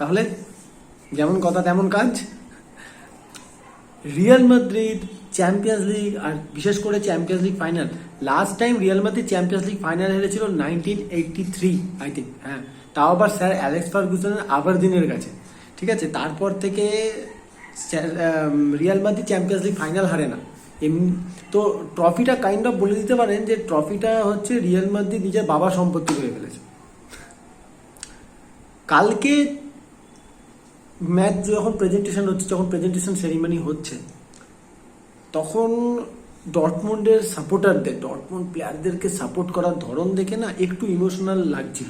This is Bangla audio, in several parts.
তাহলে যেমন কথা তেমন কাজ। রিয়াল মাদ্রিদ চ্যাম্পিয়ন্স লিগ, আর বিশেষ করে Champions League final, last time Real Madrid Champions League final হেরেছিল 1983 আই থিঙ্ক, হ্যাঁ, তাও আবার স্যার অ্যালেক্স ফার্গুসনের আবারদিনের কাছে। ঠিক আছে, তারপর থেকে Real Madrid Champions League final হারে না। তো ট্রফিটা কাইন্ড অফ বলে দিতে পারেন যে ট্রফিটা হচ্ছে রিয়াল মাদ্রিদ নিজের বাবা সম্পত্তি করে ফেলেছে। কালকে ম্যাচ যখন প্রেজেন্টেশন হচ্ছে, যখন প্রেজেন্টেশন সেরিমনি হচ্ছে, তখন ডর্টমুন্ডের সাপোর্টারদের, ডর্টমুন্ড প্লেয়ারদেরকে সাপোর্ট করার ধরন দেখে না একটু ইমোশনাল লাগছিল।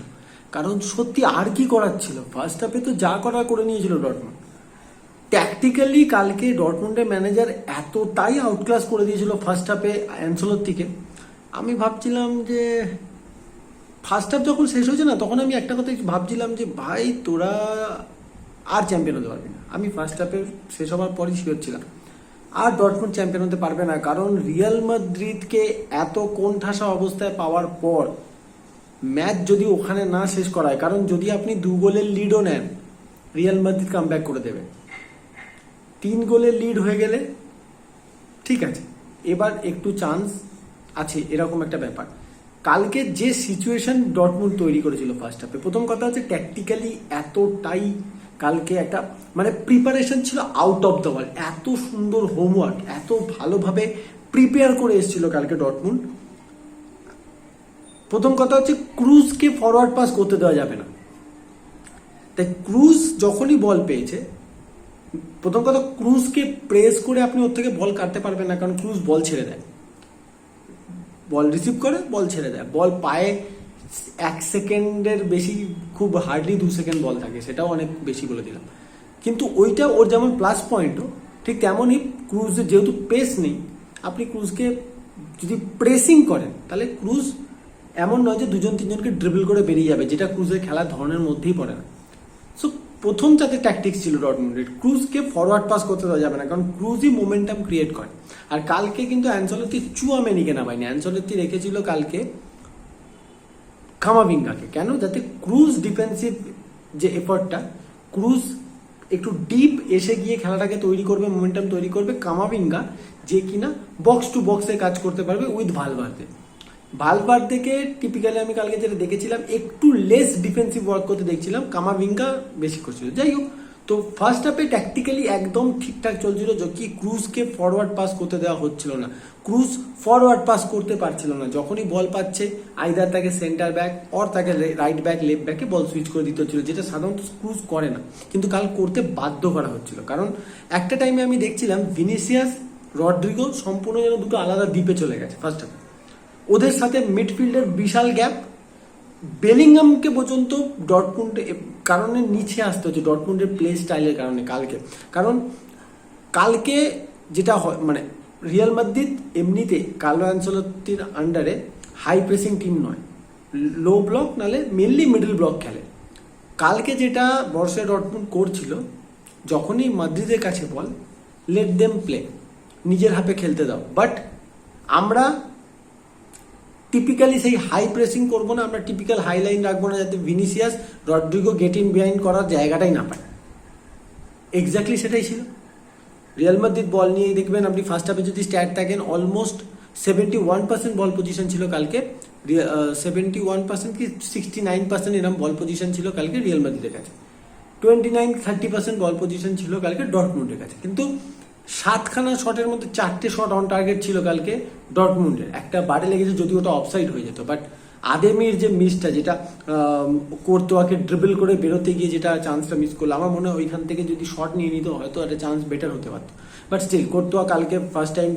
কারণ সত্যি আর কি করার ছিল, ফার্স্ট হাফে তো যা করার করে নিয়েছিল ডর্টমুন্ড। ট্যাকটিক্যালি কালকে ডর্টমুন্ডের ম্যানেজার এতটাই আউটক্লাস করে দিয়েছিল ফার্স্ট হাফে অ্যানসেলোত্তিকে। আমি ভাবছিলাম যে ফার্স্ট হাফ যখন শেষ হয়েছে না, তখন আমি একটা কথা ভাবছিলাম যে ভাই তোরা আর চ্যাম্পিয়ন হতে পারবি না। আমি ফার্স্ট হাফে শেষ হওয়ার পরই শিওর ছিলাম আর ডর্টমুন্ড চ্যাম্পিয়ন হতে পারবে না। কারণ রিয়াল মাদ্রিদকে এত কোণঠাসা অবস্থায় পাওয়ার পর ম্যাচ যদি ওখানে না শেষ করায়, কারণ যদি আপনি 2 গোলের লিডও নেন, রিয়াল মাদ্রিদ কামব্যাক করে দেবে। 3 গোলের লিড হয়ে গেলে ঠিক আছে, এবার একটু চান্স আছে, এরকম একটা ব্যাপার। কালকে যে সিচুয়েশন ডর্টমুন্ড তৈরি করেছিল ফার্স্ট হাফে, প্রথম কথা হচ্ছে ট্যাকটিক্যালি এতটাই কালকে একটা মানে প্রিপারেশন ছিল আউট অফ দ্য ওয়ার্ল্ড। এত সুন্দর হোমওয়ার্ক, এত ভালোভাবে প্রিপেয়ার করে এসেছিল কালকে ডর্টমুন্ড। প্রথম কথা হচ্ছে ক্রুজকে ফরওয়ার্ড পাস করতে দেওয়া যাবে না। তাই ক্রুজ যখনই বল পেয়েছে, প্রথম কথা ক্রুজকে প্রেস করে আপনি ওর থেকে বল কাটতে পারবেন না, কারণ ক্রুজ বল ছেড়ে দেয়, বল রিসিভ করে বল ছেড়ে দেয়, বল পায়ে 1 সেকেন্ডের বেশি, খুব হার্ডলি 2 সেকেন্ড বল থাকে, সেটাও অনেক বেশি বলে দিলাম। কিন্তু ওইটা ওর যেমন প্লাস পয়েন্টও, ঠিক তেমনই ক্রুজের যেহেতু পেস নেই, আপনি ক্রুজকে যদি প্রেসিং করেন তাহলে ক্রুজ এমন নয় যে 2-3জনকে ড্রিবল করে বেরিয়ে যাবে, যেটা ক্রুজের খেলার ধরনের মধ্যেই পড়ে না। সো প্রথম যাতে ট্যাকটিক্স ছিল ডর্টমুন্ডের, ক্রুজকে ফরওয়ার্ড পাস করতে দেওয়া যাবে না, কারণ ক্রুজই মোমেন্টাম ক্রিয়েট করে। আর কালকে কিন্তু অ্যানসেলোত্তি চুয়ামেনিকে নামায়নি, অ্যানসেলোত্তি রেখেছিল কালকে কামাভিঙ্গাকে। কেন? যাতে ক্রুজ ডিফেন্সিভ যে এফর্টটা, ক্রুজ একটু ডিপ এসে গিয়ে খেলাটাকে তৈরি করবে, মোমেন্টাম তৈরি করবে। কামাভিঙ্গা যে কিনা বক্স টু বক্সে কাজ করতে পারবে উইথ ভালভার্দে। ভালভার্দেকে টিপিক্যালি আমি কালকে যেটা দেখেছিলাম, একটু লেস ডিফেন্সিভ ওয়ার্ক করতে দেখছিলাম, কামাভিঙ্গা বেশি করছিল। যাই হোক, তো ফার্স্ট হাফে ট্যাকটিক্যালি একদম ঠিকঠাক চলছিল, কি ক্রুজকে ফরওয়ার্ড পাস করতে দেওয়া হচ্ছিল না, ক্রুজ ফরওয়ার্ড পাস করতে পারছিল না। যখনই বল পাচ্ছে আইদার তাকে সেন্টার ব্যাক অর তাকে রাইট ব্যাক লেফট ব্যাকে বল সুইচ করে দিতে হচ্ছিল, যেটা সাধারণত ক্রুজ করে না, কিন্তু কাল করতে বাধ্য করা হচ্ছিল। কারণ একটা টাইমে আমি দেখছিলাম ভিনিসিয়াস, রড্রিগো সম্পূর্ণ যেন দুটো আলাদা দ্বীপে চলে গেছে ফার্স্ট হাফে। ওদের সাথে মিডফিল্ডের বিশাল গ্যাপ, বেলিংহামকে পর্যন্ত ডর্টমুন্ড কারণে নিচে আসতে হচ্ছে, ডর্টমুন্ডের প্লে স্টাইলের কারণে কালকে। কারণ কালকে যেটা হয়, মানে রিয়াল মাদ্রিদ এমনিতে কার্লো অ্যানচেলোত্তির আন্ডারে হাই প্রেসিং টিম নয়, লো ব্লক নালে মেনলি মিডল ব্লক খেলে। কালকে যেটা বর্ষা ডর্টমুন্ড করছিল, যখনই মাদ্রিদের কাছে বল, লেট দেম প্লে, নিজের হাতে খেলতে দাও। বাট আমরা টিপিক্যালি সেই হাই প্রেসিং করবো না, আমরা টিপিক্যাল হাই লাইন রাখবো না, যাতে Vinicius, Rodrygo get in behind করার জায়গাটাই না পায়। এক্স্যাক্টলি সেটাই ছিল। রিয়াল মাদ্রিদ বল নিয়ে দেখবেন আপনি ফার্স্ট হাফে যদি স্ট্যাট থাকেন, অলমোস্ট 71% বল পজিশন ছিল কালকে, 71% কি 69% এরকম বল পজিশন ছিল কালকে রিয়াল মাদ্রিদের কাছে, 29-30% বল পজিশন ছিল কালকে ডর্টমুন্ডের কাছে। কিন্তু 7খানা শটের মধ্যে 4টে শট অন টার্গেট ছিল কালকে ডর্টমুন্ডের, একটা বারে লেগেছে যদি ওটা অফসাইড হয়ে যেত। বাট আদেমির যে মিসটা, যেটা কোর্তোয়াকে ড্রিবল করে বেরোতে গিয়ে যেটা চান্সটা মিস করলো, আমার মনে হয় ওইখান থেকে যদি শট নিয়ে নিত হয়তো একটা চান্স বেটার হতে পারতো। বাট স্টিল কোর্তোয়া কালকে ফার্স্ট টাইম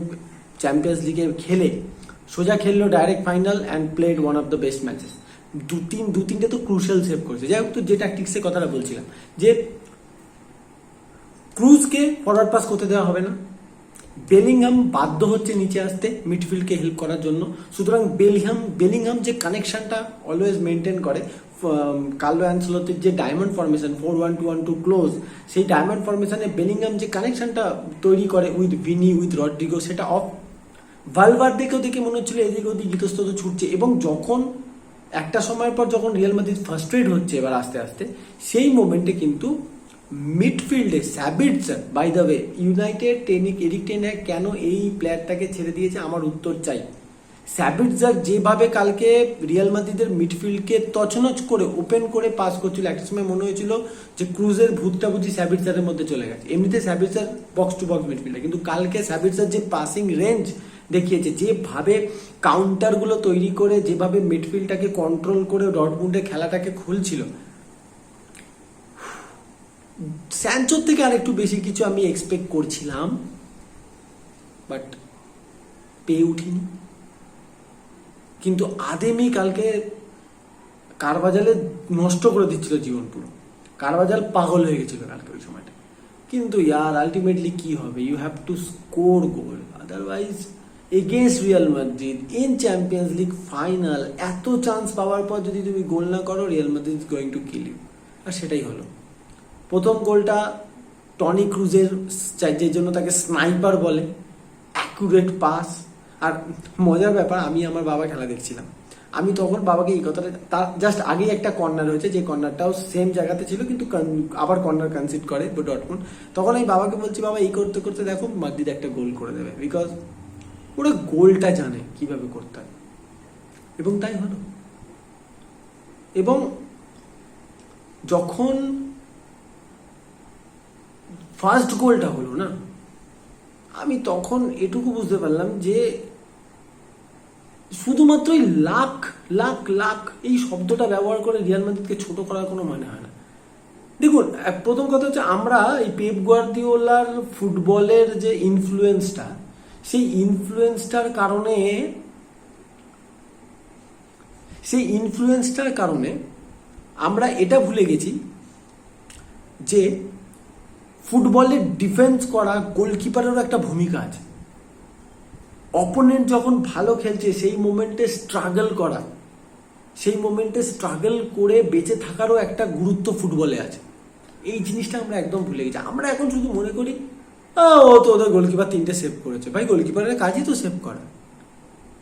চ্যাম্পিয়ন্স লিগে খেলে সোজা খেললো direct final and played one of the best matches. দু তিনটে তো ক্রুশিয়াল সেভ করেছে। যাই হোক, তো যে ট্যাকটিক্সের কথাটা বলছিলাম, যে ক্রুজকে ফরওয়ার্ড পাস করতে দেওয়া হবে না, বেলিংহাম বাধ্য হচ্ছে নিচে আসতে মিডফিল্ডকে হেল্প করার জন্য। সুতরাং বেলিংহাম যে কানেকশনটা অলওয়েজ মেনটেন করে, কার্লো অ্যানচেলোত্তির যে ডায়মন্ড ফরমেশন 4-1-2-1-2 ক্লোজ, সেই ডায়মন্ড ফরমেশনে বেলিংহাম যে কানেকশনটা তৈরি করে উইথ ভিনি, উইথ রড্রিগো, সেটা অফ। ভালভার্দেকেও দেখে মনে হচ্ছিল এদিকে ওদিক ইতস্তত ছুটছে, এবং যখন একটা সময়ের পর যখন রিয়াল মাদ্রিদ ফার্স্ট্রেট হচ্ছে এবার আস্তে আস্তে, সেই মোমেন্টে কিন্তু মিডফিল্ডে Sabitzer, by the way United Erik ten Hag কেন এই প্লেয়ারটাকে ছেড়ে দিয়েছে আমার উত্তর চাই। স্যাবিটজার যেভাবে কালকে রিয়াল মাদ্রিদের মিডফিল্ডকে তছনছ করে ওপেন করে পাস করছিল, একটা সময় মনে হয়েছিল যে ক্রুজের ভূতটা বুঝি স্যাবিটজারের মধ্যে চলে গেছে। এমনিতে স্যাবিটজার বক্স টু বক্স মিডফিল্ডার, কিন্তু কালকে স্যাবিটজার যে পাসিং রেঞ্জ দেখিয়েছে, যেভাবে কাউন্টারগুলো তৈরি করে, যেভাবে মিডফিল্ডটাকে কন্ট্রোল করে ডটমুন্ডে খেলাটাকে খুলছিল, স্যানচোর থেকে আর একটু বেশি কিছু আমি এক্সপেক্ট করছিলাম, বাট পেয়ে উঠিনি। কিন্তু আদেমি কালকে কারবাজালে নষ্ট করে দিচ্ছিল জীবন পুরো। কারবাজাল পাগল হয়ে গেছিল কালকে ওই সময়টা। কিন্তু ইয়ার আলটিমেটলি কি হবে, you have to score goal, otherwise against Real Madrid in Champions League final এত চান্স পাওয়ার পর যদি তুমি গোল না করো, Real Madrid is going to kill you. আর সেটাই হলো। প্রথম গোলটা টনি ক্রুজের, যে জন্য তাকে স্নাইপার বলে, অ্যাকুরেট পাস। আর মজার ব্যাপার, আমি আমার বাবা খেলা দেখছিলাম, আমি তখন বাবাকে এই কথাটা, তার জাস্ট আগেই একটা কর্নার হয়েছে, যে কর্নারটাও সেম জায়গাতে ছিল কিন্তু আবার কর্নার কনসিড করে ডটমুন্ড। তখন আমি বাবাকে বলছি, বাবা এই করতে করতে দেখো মাদ্রিদ একটা গোল করে দেবে, বিকজ ওরা গোলটা জানে কিভাবে করতে হয়। এবং তাই হলো। এবং যখন ফার্স্ট গোলটা হলো না, আমি তখন এটুকু বুঝতে পারলাম যে শুধুমাত্র লাখ লাখ লাখ এই শব্দটা ব্যবহার করে রিয়াল মাদ্রিদকে ছোট করার কোনো মানে হয় না। দেখুন, প্রথম কথা হচ্ছে, আমরা এই পেপ গুয়ার্দিওলার ফুটবলের যে ইনফ্লুয়েন্সটা, সেই ইনফ্লুয়েন্সটার কারণে আমরা এটা ভুলে গেছি যে ফুটবলে ডিফেন্স করা গোলকিপারেরও একটা ভূমিকা আছে। অপোনেন্ট যখন ভালো খেলছে সেই মোমেন্টে স্ট্রাগল করে বেঁচে থাকারও একটা গুরুত্ব ফুটবলে আছে। এই জিনিসটা আমরা একদম ভুলে গেছি। আমরা এখন শুধু মনে করি ও তো ওদের গোলকিপার 3টে সেভ করেছে। ভাই, গোলকিপারের কাজই তো সেভ করা।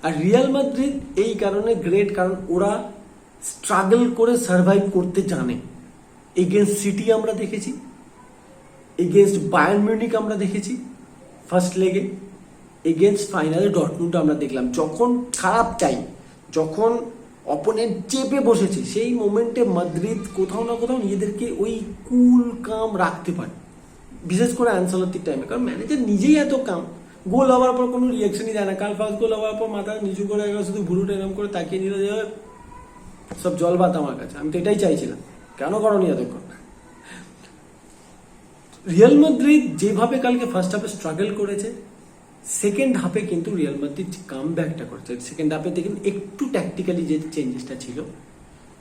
আর রিয়াল মাদ্রিদ এই কারণে গ্রেট, কারণ ওরা স্ট্রাগল করে সার্ভাইভ করতে জানে। এগেনস্ট সিটি আমরা দেখেছি, এগেনস্ট বায়ার্ন মিউনিক আমরা দেখেছি ফার্স্ট লেগে, এগেনস্ট ফাইনালে ডটমুন্ড আমরা দেখলাম। যখন খারাপ টাইম, যখন অপোনেন্ট চেপে বসেছে, সেই মোমেন্টে মাদ্রিদ কোথাও না কোথাও নিজেদেরকে ওই কুল কাম রাখতে পারে, বিশেষ করে আনসালতির টাইমে। কারণ ম্যানেজার নিজেই এত কাম, গোল হওয়ার পর কোনো রিয়াকশনই দেয় না। কাল ফার্স্ট গোল হওয়ার পর মাথা নিচু করে শুধু ভুরুটা এরম করে তাকিয়ে নিল যে সব জল ভাত আমার কাছে। আমি তো এটাই চাইছিলাম, কেন করনি এতক্ষণ। রিয়াল মাদ্রিদ যেভাবে কালকে ফার্স্ট হাফে স্ট্রাগল করেছে, সেকেন্ড হাফে কিন্তু রিয়াল মাদ্রিদ কাম ব্যাকটা করেছে। সেকেন্ড হাফে দেখুন একটু ট্যাকটিক্যালি যে চেঞ্জেসটা ছিল,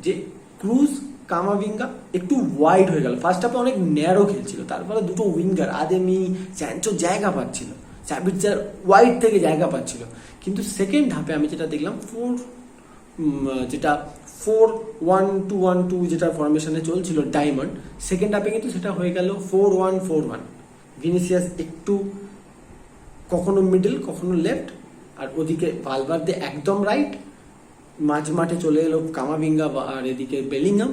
যে ক্রুজ কামাভিঙ্গা একটু ওয়াইড হয়ে গেল। ফার্স্ট হাফে অনেক ন্যারো খেলছিল, তারপরে দুটো উইঙ্গার আদেমি স্যানচো জায়গা পাচ্ছিল, স্যাবিটজার ওয়াইড থেকে জায়গা পাচ্ছিল। কিন্তু সেকেন্ড হাফে আমি যেটা দেখলাম, 4-1-2-1-2 যেটা ফরমেশনে চলছিল ডায়মন্ড, সেকেন্ড হাফে কিন্তু সেটা হয়ে গেল 4-1-4-1। ভিনিসিয়াস একটু কখনো মিডল কখনো লেফট, আর ওদিকে ভালভার্দে একদম রাইট, মাঝ মাঠে চলে এলো কামাভিঙ্গা, আর এদিকে বেলিংহাম,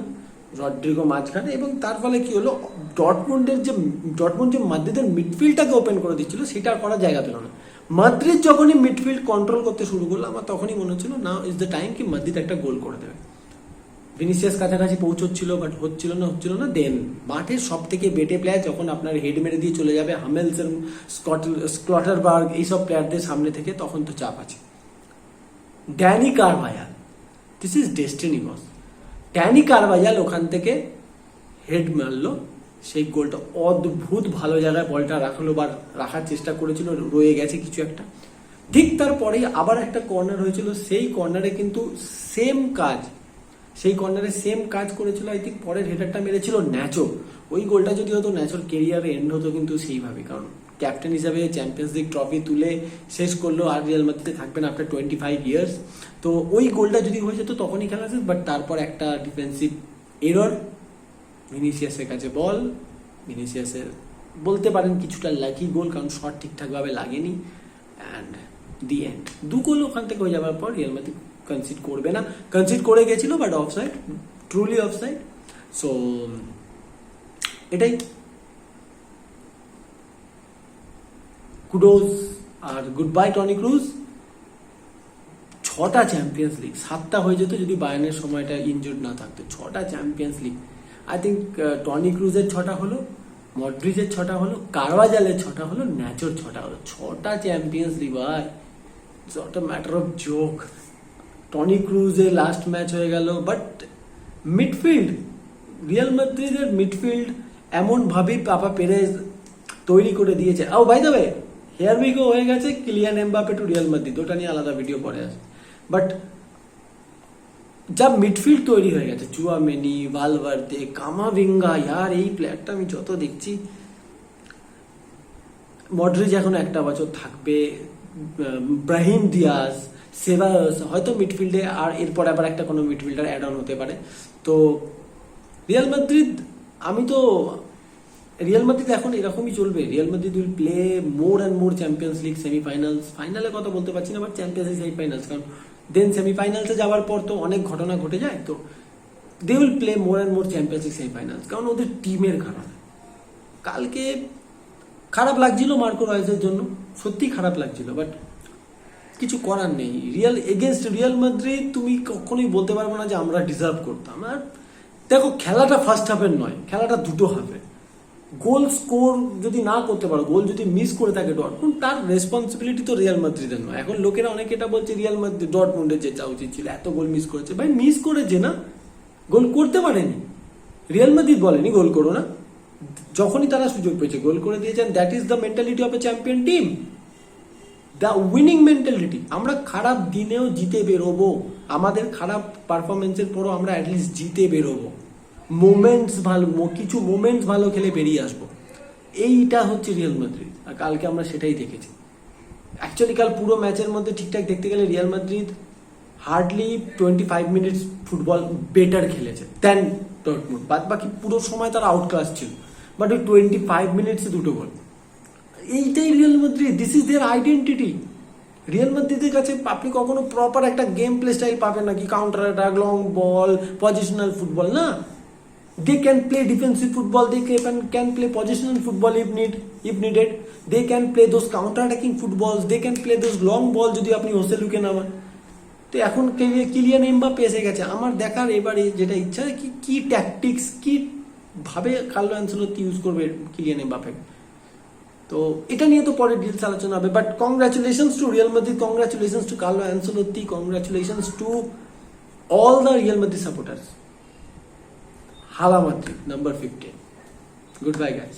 রড্রিগো মাঝখানে। এবং তার ফলে কি হলো, ডটমুন্ড যে মাদ্রিদের মিডফিল্ডটাকে ওপেন করে দিচ্ছিল, সেটা আর করার জায়গা পেল না। মাদ্রিদ যখনই মিডফিল্ড কন্ট্রোল করতে শুরু করলো, আমার তখনই মনে হচ্ছিল না ইজ দ্য টাইম কি মাদ্রিদ একটা গোল করে দেবে। ভিনিসিয়াস কাছাকাছি পৌঁছচ্ছিল, বাট হচ্ছিল না। দেন মাঠের সব থেকে বেটে প্লেয়ার যখন আপনার হেড মেরে দিয়ে চলে যাবে হামেলসন, স্ক্লটারবার্গ, এইসব প্লেয়ারদের সামনে থেকে, তখন তো চাপ আছে। Dani Carvajal, this is destiny boss. Dani Carvajal ওখান থেকে হেড মারলো, সেই গোলটা অদ্ভুত ভালো জায়গায় বলটা রাখলো, বা রাখার চেষ্টা করেছিল, রয়ে গেছে কিছু একটা। ঠিক তারপরেই আবার একটা কর্নার হয়েছিল, সেই কর্নারে কিন্তু সেম কাজ করেছিল। আই থিঙ্ক পরের হেডারটা মেরেছিল ন্যাচো। ওই গোলটা যদি হতো, ন্যাচোর কেরিয়ারে এন্ড হতো কিন্তু সেইভাবে, কারণ ক্যাপ্টেন হিসাবে চ্যাম্পিয়ন্স লিগ ট্রফি তুলে শেষ করলো, আর রিয়াল মাদ্রিদে থাকবেন আফটার 25 ইয়ার্স। তো ওই গোলটা যদি হয়ে যেত তখনই খেলা শেষ। বাট তারপর একটা ডিফেন্সিভ এরর, ভিনিসিয়াসের কাছে বল, ভিনিসিয়াসের বলতে পারেন কিছুটা লাকি গোল, কারণ শট ঠিকঠাকভাবে লাগেনি, অ্যান্ড দি এন্ড। 2 গোল ওখান থেকে হয়ে যাওয়ার পর রিয়াল মাদ্রিদ কনসিড করবে না, কনসিড করে গেছিল but offside, truly offside. So এটাই, কুডোজ আর গুড বাই টনি ক্রুজ। 6টা চ্যাম্পিয়ন্স লিগ, 7টা হয়ে যেত যদি বায়ার্নের সময়টা ইনজুর্ড না থাকতো। 6টা Champions League, I think Toni ক্রুজের 6টা হলো, মডরিচের 6টা হলো, কারভাজালের 6টা হলো, ন্যাচোর 6টা হলো। 6টা চ্যাম্পিয়ন্স লিগ ভাই, it's not a matter of joke. Toni ক্রুজের লাস্ট ম্যাচ হয়ে গেল, বাট মিডফিল্ড, রিয়াল মাদ্রিদের মিডফিল্ড এমনভাবেই পাপা পেরেজ তৈরি করে দিয়েছে। Oh by the way, here we go হয়ে গেছে Kylian Mbappe to Real Madrid, ওটা নিয়ে আলাদা ভিডিও পরে আসে। বাট যা মিডফিল্ড তৈরি হয়ে গেছে, চুয়ামেনি, ভালভার্দে, কামাভিঙ্গা, ইয়ার এই প্লেয়ারটা আমি যত দেখছি, মডরিচ এখন একটা বছর থাকবে, ব্রাহিম দিয়াজ, সেবায়োস, হয়তো মিডফিল্ডে আর এরপর আবার একটা কোনো মিডফিল্ডার অ্যাড অন হতে পারে। তো রিয়াল মাদ্রিদ, আমি তো রিয়াল মাদ্রিদ এখন এরকমই চলবে। Real Madrid will play more and more Champions League semifinals, ফাইনালে কথা বলতে পারছি না, বাট চ্যাম্পিয়ন্স লিগ সেমিফাইনালস, কারণ দেন সেমিফাইনালসে যাওয়ার পর তো অনেক ঘটনা ঘটে যায়। তো they will play more and more Champions League semifinals, কারণ ওদের টিমের কারণে। কালকে খারাপ লাগছিল মার্কো রয়েসের জন্য, সত্যি খারাপ লাগছিল, বাট কিছু করার নেই। রিয়াল এগেনস্ট রিয়াল মাদ্রিদ তুমি কখনোই বলতে পারবো না যে আমরা ডিজার্ভ করতাম। আর দেখো, খেলাটা ফার্স্ট হাফের নয়, খেলাটা দুটো হাফের। গোল স্কোর যদি না করতে পারো, গোল যদি মিস করে থাকে ডটমুন্ড, তার রেসপন্সিবিলিটি তো রিয়াল মাদ্রিদের নয়। এখন লোকেরা অনেকে এটা বলছে রিয়াল মাদ্রিদ ডটমুন্ডের যেটা উচিত ছিল, এত গোল মিস করেছে। ভাই মিস করেছে না, গোল করতে পারেনি। রিয়াল মাদ্রিদ বলেনি গোল করো না, যখনই তারা সুযোগ পেয়েছে গোল করে দিয়েছেন। That is the mentality of A champion team, the winning mentality. আমরা খারাপ দিনেও জিতে বেরোবো, আমাদের খারাপ পারফরমেন্সের পরও আমরা অ্যাটলিস্ট জিতে বেরোবো, মোমেন্টস ভালো, কিছু মোমেন্টস ভালো খেলে বেরিয়ে আসবো। এইটা হচ্ছে রিয়াল মাদ্রিদ, আর কালকে আমরা সেটাই দেখেছি। অ্যাকচুয়ালি কাল পুরো ম্যাচের মধ্যে ঠিকঠাক দেখতে গেলে Real Madrid hardly 25 minutes football better খেলেছে দেন ডটমুন্ড। বাদ বাকি পুরো সময় তারা আউটক্লাস ছিল, বাট ওই 25 মিনিটসে দুটো গোল। এইটাই Real Madrid, this is their identity. Real মাদ্রিদের কাছে আপনি কখনো প্রপার একটা গেম প্লে স্টাইল পাবেন নাকি, counter attack, long ball, positional football না। They can play defensive football, they can play positional football if needed. They can play those counter-attacking footballs, they can play those long ball যদি আপনি হোসেলুকে নামান। তো এখন কিলিয়ান এমবাপ্পে এসে গেছে। আমার দেখার এবারে যেটা ইচ্ছা, কি ট্যাকটিক্স, কি ভাবে কার্লো অ্যানসেলোত্তি ইউজ করবে কিলিয়ান এমবাপ্পে। তো এটা নিয়ে তো পরে ডিটেলস আলোচনা হবে, but congratulations to Real Madrid, congratulations to Carlo Ancelotti, congratulations to all the Real Madrid supporters. Hala Madrid, number 15. Goodbye, guys.